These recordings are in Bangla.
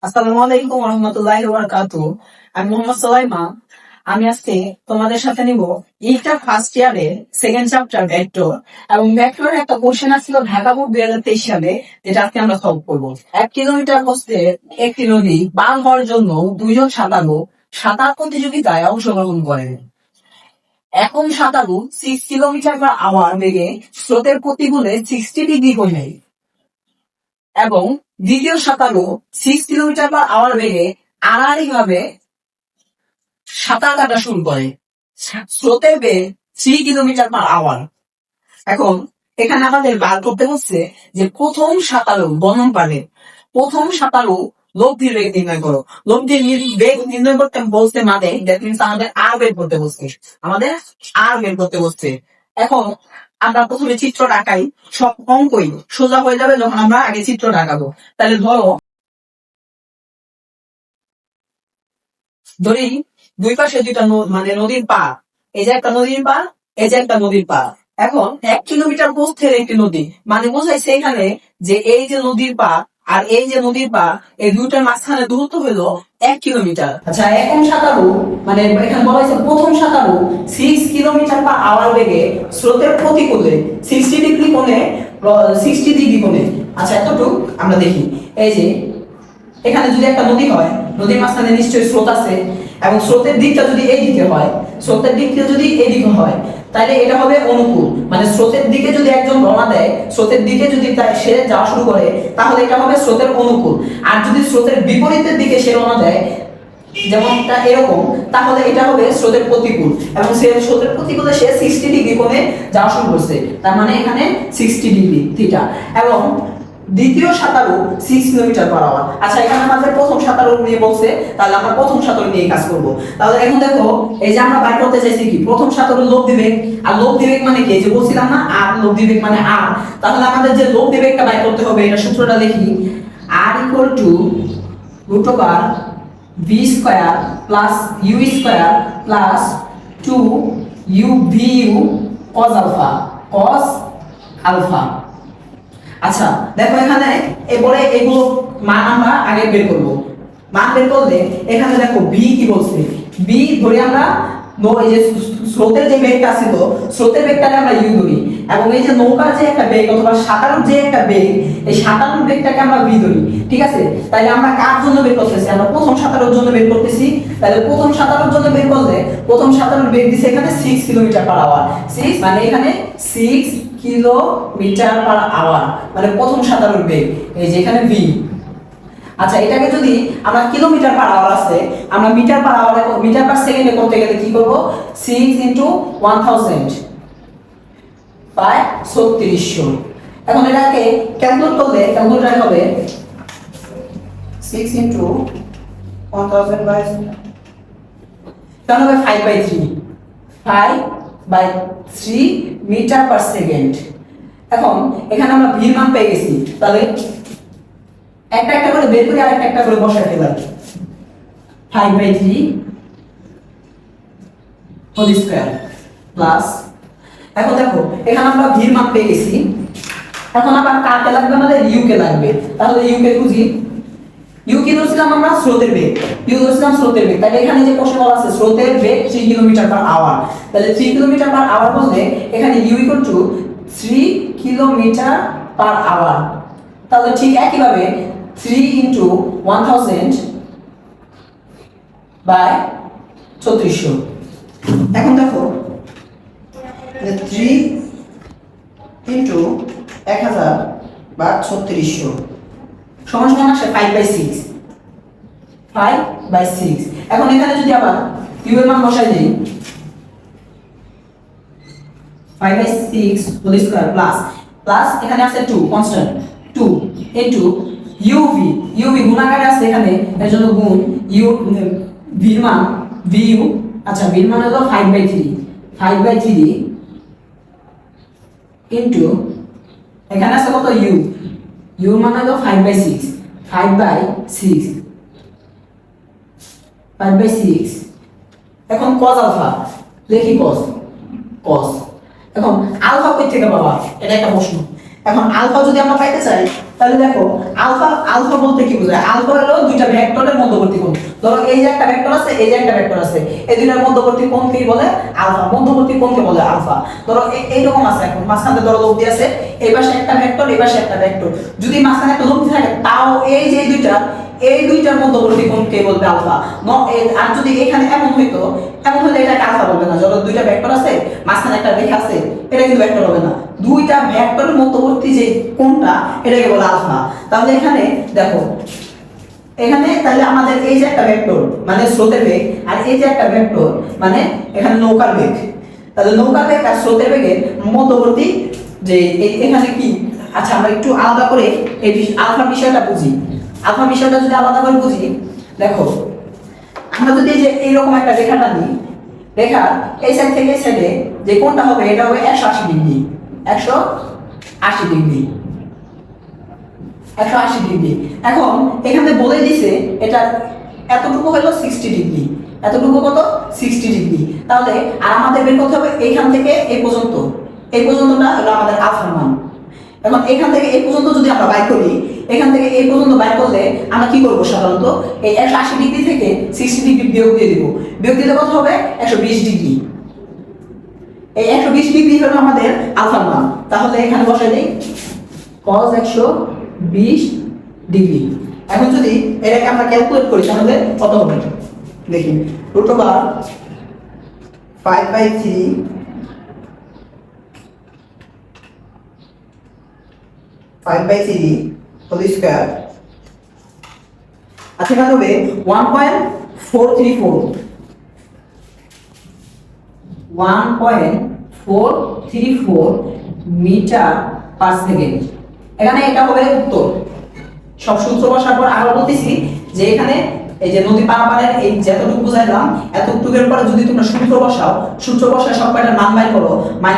আসসালামু আলাইকুম রহমতুল্লাহি ওয়া বারাকাতুহু। আমি মোহাম্মদ সুলাইমান। আমি আজকে তোমাদের সাথে নিব ইটা ফার্স্ট ইয়ারে সেকেন্ড চ্যাপ্টার ভেক্টর এবং ভেক্টরের একটা কোশ্চেন আসছিল ঢাকা বোর্ড 2023 সালে, যেটা আজকে আমরা সলভ করবো। 1 কিলোমিটার প্রস্থে একটি নদী পার হওয়ার জন্য দুইজন সাঁতারু সাঁতার প্রতিযোগিতায় অংশগ্রহণ করেন। এখন সাঁতারু 6 কিলোমিটার/আওয়ার বেগে স্রোতের প্রতিকূলে 60 ডিগ্রি কোণে এবং দ্বিতীয় সাঁতারু 6 কিলোমিটার/আওয়ার বেগে আড়াআড়ি ভাবে সাঁতার কাটা শুরু করে। স্রোতের বেগ 3 কিলোমিটার/আওয়ার। এখন এখানে আমাদের বার করতে হচ্ছে যে প্রথম সাঁতারু বনাম পারে, প্রথম সাঁতারু লব্ধির বেগ নির্ণয় করো। লব্ধির বেগ নির্ণয় করতে বলতে মানে দ্যাট মিনস আমাদের আর বের করতে বলছে, আমাদের আর বের করতে বলছে। এখন আমরা প্রথমে চিত্র আঁকাই, সব অঙ্কই সোজা হয়ে যাবে যখন আমরা আগে চিত্র আঁকাবো। তাহলে ধরি দুই পাশে দুইটা মানে নদীর পা, এই যে একটা নদীর পা, এই যে একটা নদীর পা। এখন 1 কিলোমিটার প্রস্থের একটি নদী, মানে বোঝাইছে এখানে যে এই যে নদীর পা আর এই যে নদীর পা, এই দুইটার মাঝখানে দূরত্ব হলো 1 কিলোমিটার। আচ্ছা, এখন সাঁতারু মানে এখানে বলা হয়েছে প্রথম সাঁতারু 6 কিলোমিটার/আওয়ার বেগে স্রোতের প্রতিকূলে 60 ডিগ্রি কোণে 60 ডিগ্রি কোণে। আচ্ছা, এতটুকু আমরা দেখি। এই যে এখানে যদি একটা নদী হয়, নদীর মাঝখানে নিশ্চয়ই স্রোত আছে এবং স্রোতের দিকটা যদি এই দিকে হয়, স্রোতের দিকটা যদি এদিকে হয়, তাহলে এটা হবে অনুকূল। মানে স্রোতের দিকে যদি একজন রওনা দেয়, স্রোতের দিকে যদি সে যাওয়া শুরু করে, তাহলে এটা হবে স্রোতের অনুকূল। আর যদি স্রোতের বিপরীতের দিকে সে রওনা দেয়, যেমনটা এরকম, তাহলে এটা হবে স্রোতের প্রতিকূল এবং সে স্রোতের প্রতিকূলে সে 60 ডিগ্রি কোণে যাওয়া শুরু করছে। তার মানে এখানে 60 ডিগ্রি থিটা। এবং দ্বিতীয় সাঁতারু 6 কিলোমিটার/আওয়ার। আচ্ছা, এখানে আমাদের প্রথম সাঁতারু নিয়ে বলছে, তাহলে আমরা প্রথম সাঁতারু নিয়ে কাজ করব। তাহলে এখন দেখো, এই যে আমরা বাইর করতে চাইছি কি, প্রথম সাঁতারু লব্ধি বেগ। আর লব্ধি বেগ মানে কি, এই যে বলছিলাম না আর, লব্ধি বেগ মানে আর। তাহলে আমাদের যে লব্ধি বেগটা বাইর করতে হবে, এটা সূত্রটা দেখি। r = √v² + u² + 2uvu cos alpha. আচ্ছা, দেখো এখানে এরপরে এগুলো মান আমরা আগে বের করব। মান বের করলে এখানে দেখো বি কি বলছে, বি ধরে আমরা এই যে স্রোতের যে বেগটা ছিল, স্রোতের বেগটাকে আমরা ইউ ধরি এবং এই যে নৌকার যে একটা বেগ অথবা সাঁতারুর যে একটা বেগ, এই সাঁতারুর বেগটাকে আমরা ভি ধরি। ঠিক আছে, তাহলে আমরা কার জন্য বের করতেছি, আমরা প্রথম সাঁতারুর জন্য বের করতেছি। তাহলে প্রথম সাঁতারুর জন্য বের করলে প্রথম সাঁতারুর বেগ দিছে এখানে 6 কিলোমিটার/আওয়ার। 6 মানে এখানে 6 কিলোমিটার/আওয়ার, মানে প্রথম সাঁতারুর বেগ, এই যে এখানে ভি। আচ্ছা, এটাকে যদি আমরা কিলোমিটার/আওয়ার আছে, আমরা মিটার/আওয়ারে মিটার/সেকেন্ডে করতে গেলে কি করব, 6 × 1000 বাই 3600। এখন এটাকে ক্যালকুলেট করলে ক্যালকুলেটর হবে 6 × 1000 বাই তাহলে হবে 5/3 মিটার/সেকেন্ড। এখন এখানে আমরা ভির মান পেয়ে গেছি, তাহলে একটা একটা করে বের করে আরেকটা একটা করে বসাই দিলাম। 5/3 হোল স্কয়ার প্লাস, এখন দেখো এখানে আমরা ভির মান পেয়ে গেছি। এখন আবার কাকে লাগবে, আমাদের ইউ কে লাগবে। তাহলে ইউ কে খুঁজি। ইউ কি ধরছিলাম আমরা, স্রোতের বেগ। ইউ ধরছিলাম স্রোতের বেগ। তাহলে এখানে যে প্রশ্ন বলা আছে স্রোতের বেগ 3 কিলোমিটার/আওয়ার, তাহলে 3 কিলোমিটার/আওয়ার বলতে এখানে ইউ = 3 কিলোমিটার/আওয়ার। তাহলে ঠিক একই ভাবে 3 × 1000 বাই 3600। এখন দেখো 3 × 1000 বা 3600 সমান সমান আসে 5/6। 5/6। এখন এখানে যদি আবার ইউ এর মান বসাই দেই, 5/6 হোল স্কয়ার প্লাস এখানে আছে 2 কনস্ট্যান্ট, 2 ইউভি গুণাকারে আছে এখানে, এর জন্য গুণ ইউ ভির মান ভিউ। আচ্ছা, ভির মান হলো 5/3 ইনটু এখানে আছে কত, ইউ মান হলো 5/6 5/6। এখন cos আলফা লিখি, cos। এখন আলফা কই থেকে পাবা, এটা একটা প্রশ্ন। এখন আলফা যদি আমরা পাইতে চাই, তাহলে দেখো আলফা আলফা বলতে কি বোঝায়? আলফা হলো দুইটা ভেক্টরের মধ্যবর্তী কোণ। ধরো এই যে একটা ভেক্টর আছে, এই যে একটা ভেক্টর আছে, এই দুইটার মধ্যবর্তী কোণকে বলে আলফা, মধ্যবর্তী কোণকে বলে আলফা। ধরো এইরকম আছে, এখন মাঝখানে ধরো লব্ধি আছে, এই পাশে একটা ভেক্টর, এই পাশে একটা ভেক্টর, যদি মাঝখানে একটা লব্ধি থাকে তাও এই দুইটার মধ্যবর্তী কোণকে বলবে আলফা। আর যদি এখানে এমন হইতো, এমন হলে এটাকে আলফা বলবে না। ধরো দুইটা ভেক্টর আছে, মাঝখানে একটা রেখা আছে, এটা কিন্তু ভেক্টর হবে না। দুইটা ভেক্টরের মধ্যবর্তী যে কোণটা, এটাকে বলে আলফা। তাহলে এখানে দেখো, এখানে তাহলে আমাদের এই যে একটা ভেক্টর মানে স্রোতের বেগ, আর এই যে একটা ভেক্টর মানে এখানে নৌকার বেগ, তাহলে নৌকার বেগ আর স্রোতের বেগের মধ্যবর্তী যে এখানে কি, আচ্ছা আমরা একটু আলাদা করে এই আলফা বিষয়টা বুঝি। আলফা বিষয়টা যদি আলাদা করে বুঝি, দেখো আমরা যদি এই যে এইরকম একটা রেখাটা নিই, রেখার এই সাইড থেকে এই সাইডে যে কোণটা হবে এটা হবে 180 ডিগ্রি, 180 ডিগ্রি, 180 ডিগ্রি। এখন এখানে বলে দিছে এটা এতটুকু হলো 60 ডিগ্রি, এতটুকু কত 60 ডিগ্রি। তাহলে আর আমাদের বের করতে হবে এইখান থেকে এই পর্যন্ত, এই পর্যন্তটা হলো আমাদের আলফার মান। এখন এখান থেকে এই পর্যন্ত যদি আমরা বাইর করি, এখান থেকে এই পর্যন্ত বাইর করলে আমরা কি করব? সাধারণত এই 180 ডিগ্রি থেকে 60 ডিগ্রি বিয়োগ দিয়ে দিব। বিয়োগ দিলে কত হবে? 120 ডিগ্রি। এই 120 ডিগ্রি হলো আমাদের আলফার মান। তাহলে এখানে বসাই দেই cos 120 ডিগ্রি। এখন যদি এটাকে আমরা ক্যালকুলেট করি তাহলে কত হবে দেখি। √5/3 হোল স্কয়ার, আচ্ছা এখানে হবে 1.434 মিটার পার সেকেন্ড। এখানে এটা হবে উত্তর। সব সূত্র বসার পর আবার বলতেছি যে এখানে এই যে নদী পারাপারের এই যতটুকু বুঝাইলাম, এতটুকুর পরে যদি তোমরা সূত্র বসায় সব কয়টার মান বাইর করো, মান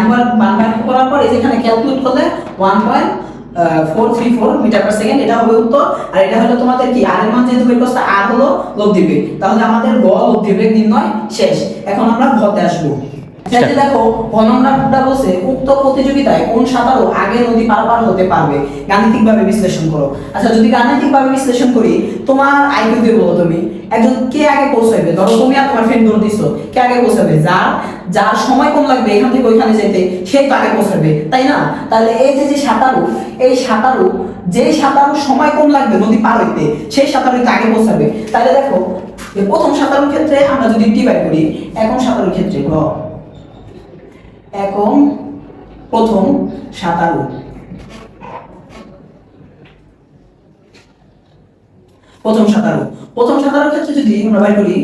বাইর করার পর এই যেখানে ক্যালকুলেট করলে 1.434 মিটার পার সেকেন্ড, এটা হবে উত্তর। আর এটা হলো তোমাদের কি আর এর মান যেহেতু বের করতে, আর হলো লব্ধি বেগ, তাহলে আমাদের গ লব্ধি বেগ নির্ণয় শেষ। এখন আমরা ঘতে আসবো। দেখো গণনাটা বলছে উক্ত প্রতিযোগিতায় কোন সাঁতারু আগে নদী পারাপার হতে পারবে, গাণিতিকভাবে বিশ্লেষণ করো। আচ্ছা যদি গাণিতিকভাবে বিশ্লেষণ করি, তোমার আইকিউ দিয়ে বলো তুমি একজন কে আগে পৌঁছাবে। ধরো তুমি আর তোমার ফ্রেন্ড ধরে দিছো, কে আগে পৌঁছাবে? যার সময় কম লাগবে এখান থেকে ওইখানে যেতে, সে তো আগে পৌঁছাবে, তাই না? তাহলে এই যে সাঁতারু, এই সাঁতারু যে সাঁতারুর সময় কম লাগবে নদী পার হইতে, সেই সাঁতারু তো আগে পৌঁছাবে। তাহলে দেখো প্রথম সাঁতারুর ক্ষেত্রে আমরা যদি ডিভাইড করি, এখন সাঁতারুর ক্ষেত্রে এখন প্রথম সাঁতারু, প্রথম সাঁতারুর ক্ষেত্রে যদি আমরা বাইর করি,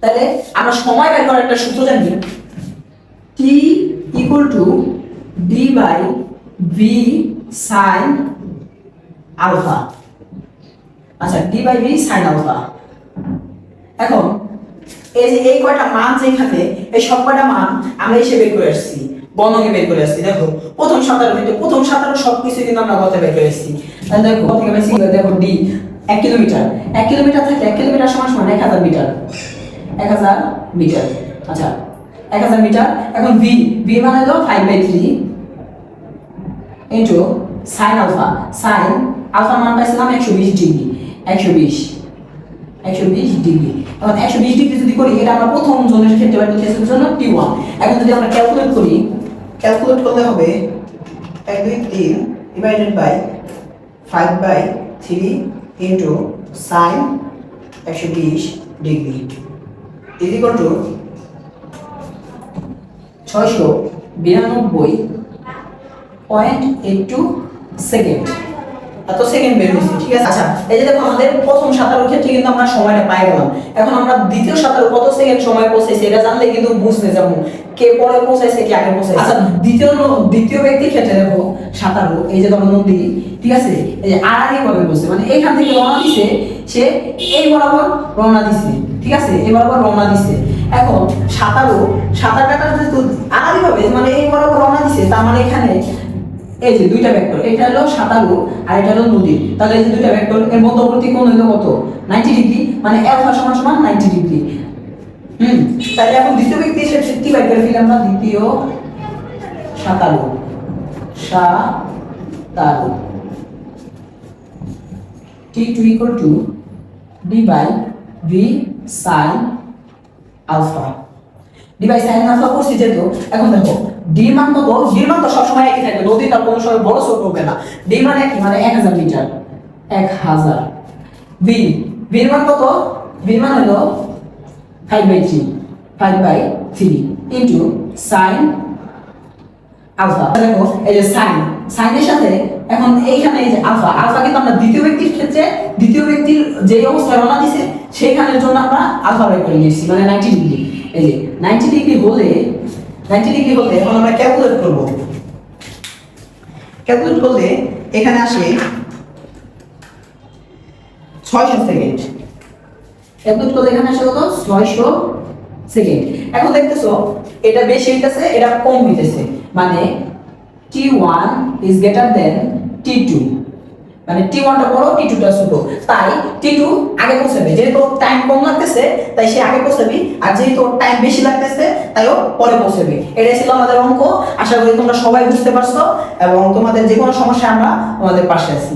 তাহলে আমরা সময় বের করার একটা সূত্র জানি, t = d/v sin আলফা। আচ্ছা d/v sin আলফা। এখন এই যে এই কয়টা মান যেখানে, এই সব কয়টা মান আমরা এসে বের করে আসছি, বর্ণকে বের করে আসছি। দেখো প্রথম সাঁতারু সবকিছু কিন্তু আমরা গতে বের করে আসছি। তাহলে দেখো কত থেকে বেশি, দেখো d 1 কিলোমিটার, 1 কিলোমিটার থাকে 1 কিলোমিটার সমান 1000 মিটার, 1000 মিটার। আচ্ছা 1000 মিটার। এখন v মানে হলো 5/3 into sin alpha. sin alpha মান পাইছিলাম 120 ডিগ্রি, 120 ডিগ্রি। এখন 120 ডিগ্রি যদি করি, এটা আমরা প্রথম জোনের ক্ষেত্রে বাইর করতে এসের জন্য t1। এখন যদি আমরা ক্যালকুলেট করি, ক্যালকুলেট করলে হবে 1 2 3 divided by 5/3 into sin 120 degree equal to 692.82 second. এত সেকেন্ড বের হয়েছে, ঠিক আছে। আচ্ছা এই যে দেখো আমাদের প্রথম সাঁতারুর ক্ষেত্রে কিন্তু আমরা সময়টা পাই গেলাম। এখন আমরা দ্বিতীয় সাঁতারু কত সেকেন্ড সময় পৌঁছাইছে এটা জানলে কিন্তু বুঝতে যাবো কে পরে পৌঁছাইছে কে আগে পৌঁছাইছে। আচ্ছা দ্বিতীয় ব্যক্তির ক্ষেত্রে দেখো সাঁতারু, এই যে ধরো নদী, ঠিক আছে, এই যে আড়াআড়ি ভাবে বসে, মানে এইখান থেকে রওনা দিছে, সে এই বরাবর রওনা দিছে, ঠিক আছে, এই বরাবর রওনা দিছে। এখন সাঁতার কাটার যেহেতু আড়াআড়ি ভাবে, মানে এই বরাবর রওনা দিছে, তার মানে এখানে এই যে দুইটা ভেক্টর, এটা হলো সাঁতারু আর এটা হলো নদী। তাহলে এই যে দুইটা ভেক্টর এর মধ্যবর্তী কোণ হলো কত? 90 ডিগ্রি, মানে আলফা সমান 90 ডিগ্রি। তাহলে এখন দ্বিতীয় ব্যক্তি সেটি বাইর করে ফেললাম আমরা, দ্বিতীয় সাঁতারু। t2 equal to d by v sin alpha d by sin alpha করছি যেহেতু এখন দেখো d মান কত d মান তো সব সময় একই থাকবে নদীটা কোনো সময় বড় ছোট হবে না d মানে কি মানে 1000 লিটার 1000 v v এর মান কত v মান হলো 5/3 into sin আলফা দেখো এই যে সাইনের সাথে এখন এইখানে এই যে আলফা আলফা কিন্তু আমরা দ্বিতীয় ব্যক্তির ক্ষেত্রে দ্বিতীয় ব্যক্তির যে অবস্থায় রওনা দিছে সেইখানের জন্য আমরা আলফা বের করে নিয়েছি মানে 90 ডিগ্রি এই যে 90 ডিগ্রি হলে এখন আমরা ক্যালকুলেট করলে এখানে আসে 600 সেকেন্ড ক্যালকুলেট করলে এখানে আসে কত 600 সেকেন্ড এখন দেখতেছো এটা বেশি হইতেছে এটা কম হইতেছে মানে t1 is greater than t2 মানে t1 টা বড় t2 টা ছোট তাই t2 আগে পৌঁছাবে যেহেতু টাইম কম লাগতেছে তাই সে আগে পৌঁছাবে আর যেহেতু টাইম বেশি লাগতেছে তাই ও পরে পৌঁছাবে এটাই ছিল আমাদের অঙ্ক আশা করি তোমরা সবাই বুঝতে পারছো এবং তোমাদের যে কোনো সমস্যা আমরা তোমাদের পাশে আছি